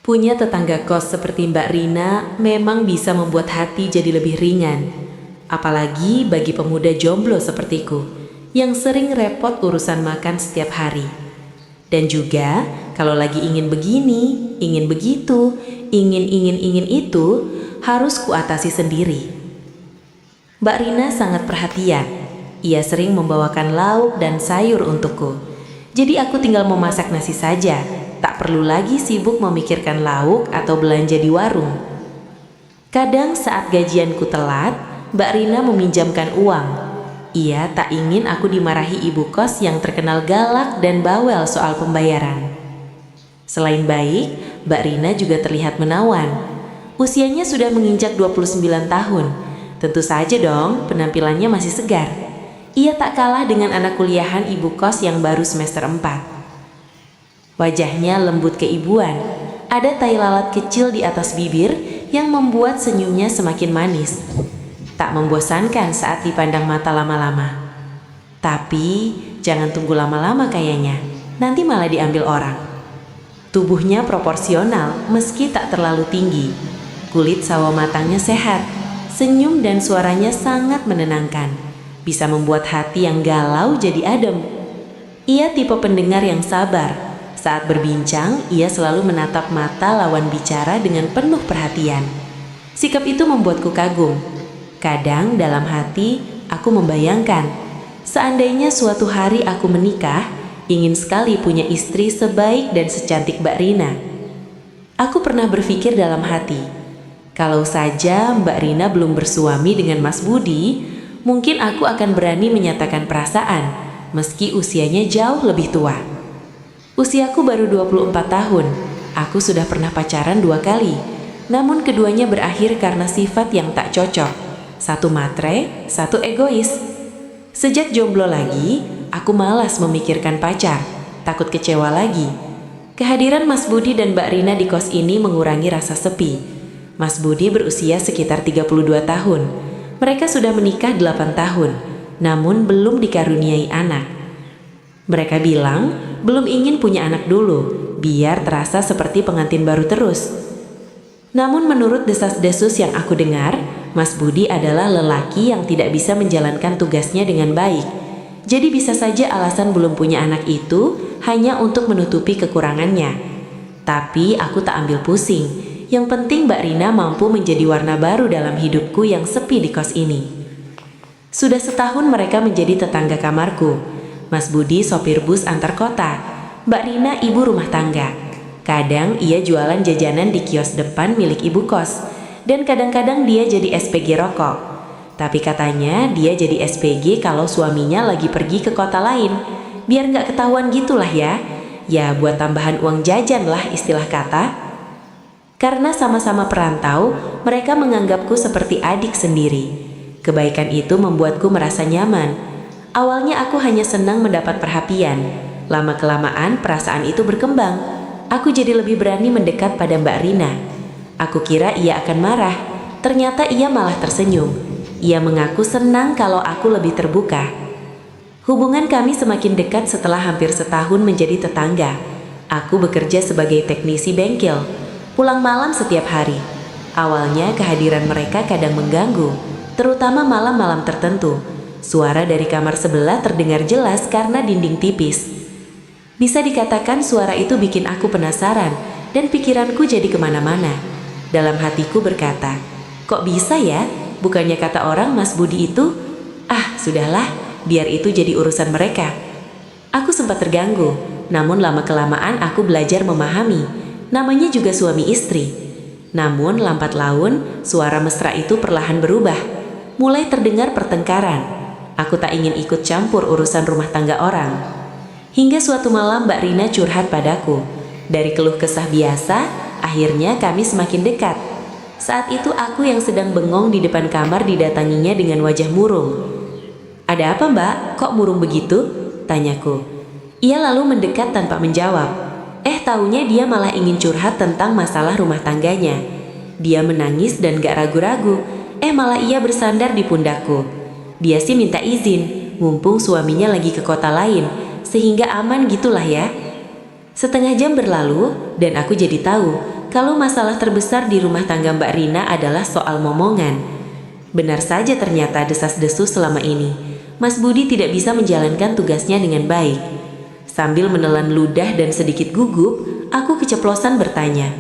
Punya tetangga kos seperti Mbak Rina memang bisa membuat hati jadi lebih ringan. Apalagi bagi pemuda jomblo sepertiku, yang sering repot urusan makan setiap hari. Dan juga kalau lagi ingin begini, ingin begitu, ingin itu, harus kuatasi sendiri. Mbak Rina sangat perhatian. Ia sering membawakan lauk dan sayur untukku. Jadi aku tinggal memasak nasi saja. Tak perlu lagi sibuk memikirkan lauk atau belanja di warung. Kadang saat gajianku telat, Mbak Rina meminjamkan uang. Ia tak ingin aku dimarahi ibu kos yang terkenal galak dan bawel soal pembayaran. Selain baik, Mbak Rina juga terlihat menawan. Usianya sudah menginjak 29 tahun. Tentu saja dong, penampilannya masih segar. Ia tak kalah dengan anak kuliahan ibu kos yang baru semester 4. Wajahnya lembut keibuan, ada tai lalat kecil di atas bibir yang membuat senyumnya semakin manis. Tak membosankan saat dipandang mata lama-lama. Tapi jangan tunggu lama-lama kayaknya, nanti malah diambil orang. Tubuhnya proporsional meski tak terlalu tinggi. Kulit sawo matangnya sehat, senyum dan suaranya sangat menenangkan. Bisa membuat hati yang galau jadi adem. Ia tipe pendengar yang sabar. Saat berbincang, ia selalu menatap mata lawan bicara dengan penuh perhatian. Sikap itu membuatku kagum. Kadang dalam hati, aku membayangkan, seandainya suatu hari aku menikah, ingin sekali punya istri sebaik dan secantik Mbak Rina. Aku pernah berpikir dalam hati, kalau saja Mbak Rina belum bersuami dengan Mas Budi, mungkin aku akan berani menyatakan perasaan, meski usianya jauh lebih tua. Usiaku baru 24 tahun, aku sudah pernah pacaran 2 kali, namun keduanya berakhir karena sifat yang tak cocok. Satu matre, satu egois. Sejak jomblo lagi, aku malas memikirkan pacar, takut kecewa lagi. Kehadiran Mas Budi dan Mbak Rina di kos ini mengurangi rasa sepi. Mas Budi berusia sekitar 32 tahun. Mereka sudah menikah 8 tahun, namun belum dikaruniai anak. Mereka bilang belum ingin punya anak dulu, biar terasa seperti pengantin baru terus. Namun menurut desas-desus yang aku dengar, Mas Budi adalah lelaki yang tidak bisa menjalankan tugasnya dengan baik. Jadi bisa saja alasan belum punya anak itu hanya untuk menutupi kekurangannya. Tapi aku tak ambil pusing. Yang penting Mbak Rina mampu menjadi warna baru dalam hidupku yang sepi di kos ini. Sudah setahun mereka menjadi tetangga kamarku. Mas Budi sopir bus antar kota, Mbak Rina ibu rumah tangga. Kadang ia jualan jajanan di kios depan milik ibu kos, dan kadang-kadang dia jadi SPG rokok. Tapi katanya dia jadi SPG kalau suaminya lagi pergi ke kota lain, biar nggak ketahuan gitulah ya. Ya buat tambahan uang jajan lah istilah kata. Karena sama-sama perantau, mereka menganggapku seperti adik sendiri. Kebaikan itu membuatku merasa nyaman. Awalnya aku hanya senang mendapat perhatian. Lama-kelamaan perasaan itu berkembang. Aku jadi lebih berani mendekat pada Mbak Rina. Aku kira ia akan marah. Ternyata ia malah tersenyum. Ia mengaku senang kalau aku lebih terbuka. Hubungan kami semakin dekat setelah hampir setahun menjadi tetangga. Aku bekerja sebagai teknisi bengkel. Pulang malam setiap hari. Awalnya kehadiran mereka kadang mengganggu, terutama malam-malam tertentu. Suara dari kamar sebelah terdengar jelas karena dinding tipis. Bisa dikatakan suara itu bikin aku penasaran dan pikiranku jadi kemana-mana. Dalam hatiku berkata, kok bisa ya? Bukannya kata orang Mas Budi itu, sudahlah, biar itu jadi urusan mereka. Aku sempat terganggu, namun lama-kelamaan aku belajar memahami. Namanya juga suami istri. Namun lambat laun, suara mesra itu perlahan berubah. Mulai terdengar pertengkaran. Aku tak ingin ikut campur urusan rumah tangga orang. Hingga suatu malam Mbak Rina curhat padaku. Dari keluh kesah biasa, akhirnya kami semakin dekat. Saat itu aku yang sedang bengong di depan kamar didatanginya dengan wajah murung. Ada apa Mbak? Kok murung begitu? Tanyaku. Ia lalu mendekat tanpa menjawab. Taunya dia malah ingin curhat tentang masalah rumah tangganya. Dia menangis dan gak ragu-ragu. Malah ia bersandar di pundakku. Dia sih minta izin, mumpung suaminya lagi ke kota lain, sehingga aman gitulah ya. Setengah jam berlalu dan aku jadi tahu kalau masalah terbesar di rumah tangga Mbak Rina adalah soal momongan. Benar saja ternyata desas-desus selama ini. Mas Budi tidak bisa menjalankan tugasnya dengan baik. Sambil menelan ludah dan sedikit gugup, aku keceplosan bertanya,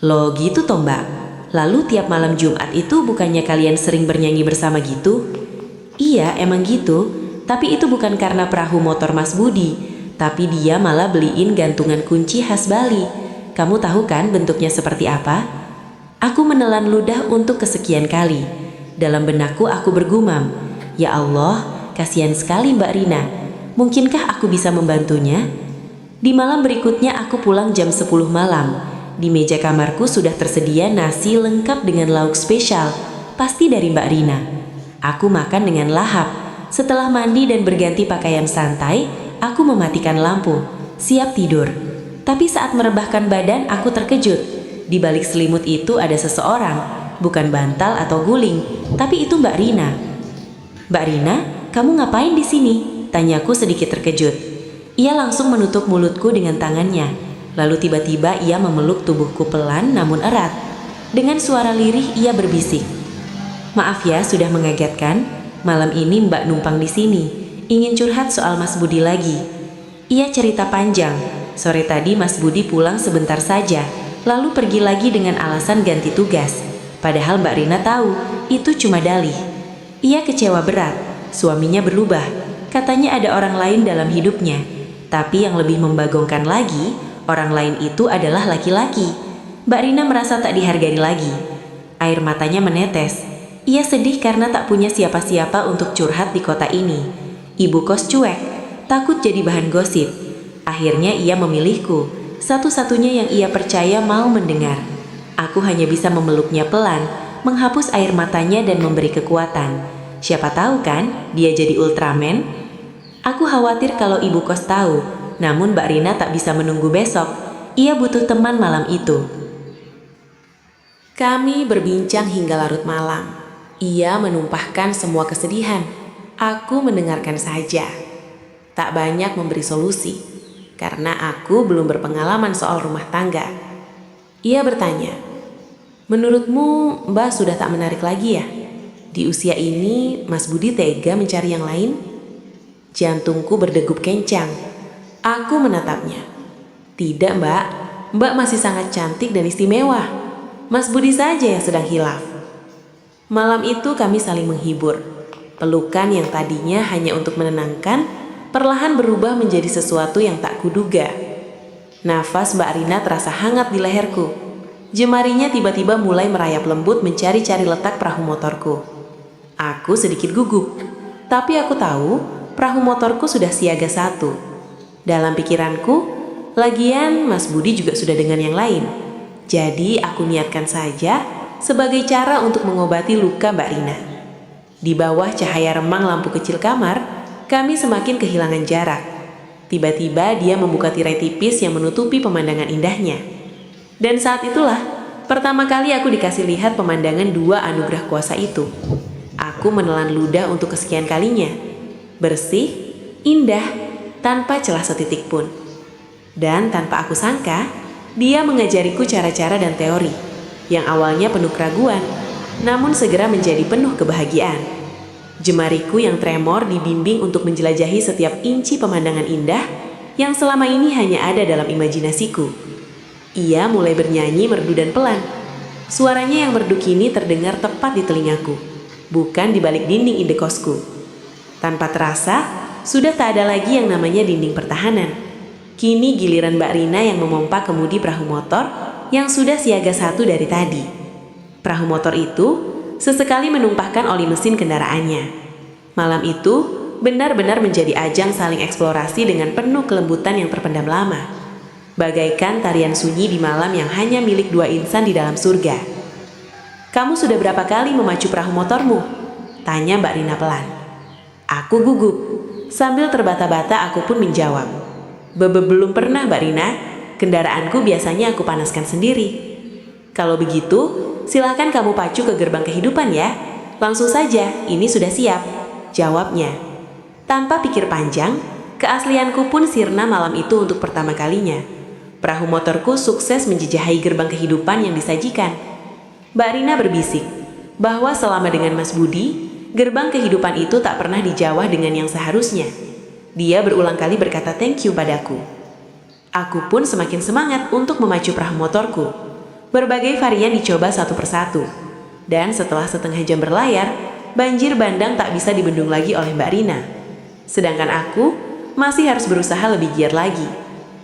"Loh gitu toh Mbak? Lalu tiap malam Jumat itu bukannya kalian sering bernyanyi bersama gitu?" "Iya emang gitu, tapi itu bukan karena perahu motor Mas Budi, tapi dia malah beliin gantungan kunci khas Bali. Kamu tahu kan bentuknya seperti apa?" Aku menelan ludah untuk kesekian kali. Dalam benakku aku bergumam, "Ya Allah, kasihan sekali Mbak Rina. Mungkinkah aku bisa membantunya?" Di malam berikutnya aku pulang jam 10 malam. Di meja kamarku sudah tersedia nasi lengkap dengan lauk spesial, pasti dari Mbak Rina. Aku makan dengan lahap. Setelah mandi dan berganti pakaian santai, aku mematikan lampu, siap tidur. Tapi saat merebahkan badan, aku terkejut. Di balik selimut itu ada seseorang, bukan bantal atau guling, tapi itu Mbak Rina. "Mbak Rina, kamu ngapain di sini?" tanyaku sedikit terkejut. Ia langsung menutup mulutku dengan tangannya. Lalu tiba-tiba ia memeluk tubuhku pelan namun erat. Dengan suara lirih ia berbisik, "Maaf ya sudah mengagetkan. Malam ini Mbak numpang di sini. Ingin curhat soal Mas Budi lagi." Ia cerita panjang. Sore tadi Mas Budi pulang sebentar saja, lalu pergi lagi dengan alasan ganti tugas. Padahal Mbak Rina tahu itu cuma dalih. Ia kecewa berat. Suaminya berubah. Katanya ada orang lain dalam hidupnya. Tapi yang lebih membagongkan lagi, orang lain itu adalah laki-laki. Mbak Rina merasa tak dihargai lagi. Air matanya menetes. Ia sedih karena tak punya siapa-siapa untuk curhat di kota ini. Ibu kos cuek, takut jadi bahan gosip. Akhirnya ia memilihku, satu-satunya yang ia percaya mau mendengar. Aku hanya bisa memeluknya pelan, menghapus air matanya dan memberi kekuatan. Siapa tahu kan, dia jadi Ultraman? Aku khawatir kalau ibu kos tahu, namun Mbak Rina tak bisa menunggu besok. Ia butuh teman malam itu. Kami berbincang hingga larut malam. Ia menumpahkan semua kesedihan. Aku mendengarkan saja. Tak banyak memberi solusi, karena aku belum berpengalaman soal rumah tangga. Ia bertanya, "Menurutmu Mbak sudah tak menarik lagi ya? Di usia ini Mas Budi tega mencari yang lain?" Jantungku berdegup kencang. Aku menatapnya. "Tidak Mbak, Mbak masih sangat cantik dan istimewa. Mas Budi saja yang sedang hilaf." Malam itu kami saling menghibur. Pelukan yang tadinya hanya untuk menenangkan, perlahan berubah menjadi sesuatu yang tak kuduga. Nafas Mbak Rina terasa hangat di leherku. Jemarinya tiba-tiba mulai merayap lembut mencari-cari letak perahu motorku. Aku sedikit gugup, tapi aku tahu perahu motorku sudah siaga 1. Dalam pikiranku, lagian Mas Budi juga sudah dengan yang lain. Jadi aku niatkan saja sebagai cara untuk mengobati luka Mbak Rina. Di bawah cahaya remang lampu kecil kamar, kami semakin kehilangan jarak. Tiba-tiba dia membuka tirai tipis yang menutupi pemandangan indahnya. Dan saat itulah pertama kali aku dikasih lihat pemandangan dua anugerah kuasa itu. Aku menelan ludah untuk kesekian kalinya. Bersih, indah, tanpa celah setitik pun. Dan tanpa aku sangka, dia mengajariku cara-cara dan teori yang awalnya penuh keraguan, namun segera menjadi penuh kebahagiaan. Jemariku yang tremor dibimbing untuk menjelajahi setiap inci pemandangan indah yang selama ini hanya ada dalam imajinasiku. Ia mulai bernyanyi merdu dan pelan. Suaranya yang merdu kini terdengar tepat di telingaku, bukan di balik dinding indekosku. Tanpa terasa, sudah tak ada lagi yang namanya dinding pertahanan. Kini giliran Mbak Rina yang memompa kemudi perahu motor yang sudah siaga 1 dari tadi. Perahu motor itu sesekali menumpahkan oli mesin kendaraannya. Malam itu benar-benar menjadi ajang saling eksplorasi dengan penuh kelembutan yang terpendam lama. Bagaikan tarian sunyi di malam yang hanya milik 2 insan di dalam surga. "Kamu sudah berapa kali memacu perahu motormu?" tanya Mbak Rina pelan. Aku gugup. Sambil terbata-bata aku pun menjawab, Belum pernah Mbak Rina. Kendaraanku biasanya aku panaskan sendiri." "Kalau begitu, silakan kamu pacu ke gerbang kehidupan ya. Langsung saja, ini sudah siap," jawabnya. Tanpa pikir panjang, keaslianku pun sirna malam itu untuk pertama kalinya. Perahu motorku sukses menjejahi gerbang kehidupan yang disajikan. Mbak Rina berbisik bahwa selama dengan Mas Budi, gerbang kehidupan itu tak pernah dijawah dengan yang seharusnya. Dia berulang kali berkata thank you padaku. Aku pun semakin semangat untuk memacu perahu motorku. Berbagai varian dicoba satu persatu. Dan setelah setengah jam berlayar, banjir bandang tak bisa dibendung lagi oleh Mbak Rina. Sedangkan aku masih harus berusaha lebih giat lagi.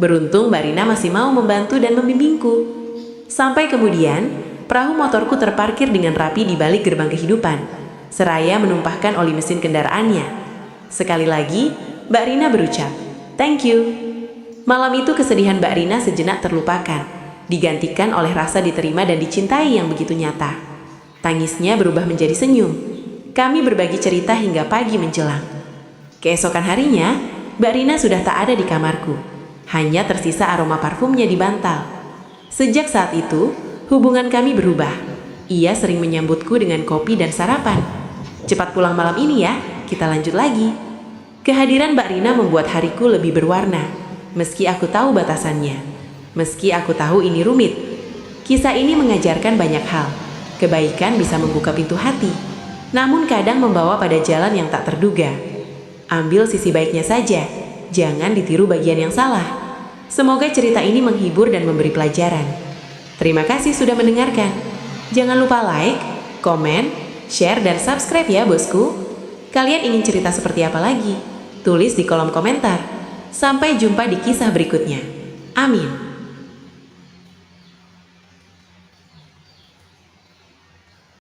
Beruntung Mbak Rina masih mau membantu dan membimbingku. Sampai kemudian, perahu motorku terparkir dengan rapi di balik gerbang kehidupan, seraya menumpahkan oli mesin kendaraannya. Sekali lagi, Mbak Rina berucap, "Thank you." Malam itu kesedihan Mbak Rina sejenak terlupakan, digantikan oleh rasa diterima dan dicintai yang begitu nyata. Tangisnya berubah menjadi senyum. Kami berbagi cerita hingga pagi menjelang. Keesokan harinya, Mbak Rina sudah tak ada di kamarku. Hanya tersisa aroma parfumnya di bantal. Sejak saat itu, hubungan kami berubah. Ia sering menyambutku dengan kopi dan sarapan. "Cepat pulang malam ini ya, kita lanjut lagi." Kehadiran Mbak Rina membuat hariku lebih berwarna. Meski aku tahu batasannya. Meski aku tahu ini rumit. Kisah ini mengajarkan banyak hal. Kebaikan bisa membuka pintu hati, namun kadang membawa pada jalan yang tak terduga. Ambil sisi baiknya saja, jangan ditiru bagian yang salah. Semoga cerita ini menghibur dan memberi pelajaran. Terima kasih sudah mendengarkan. Jangan lupa like, komen, share, dan subscribe ya bosku. Kalian ingin cerita seperti apa lagi? Tulis di kolom komentar. Sampai jumpa di kisah berikutnya. Amin.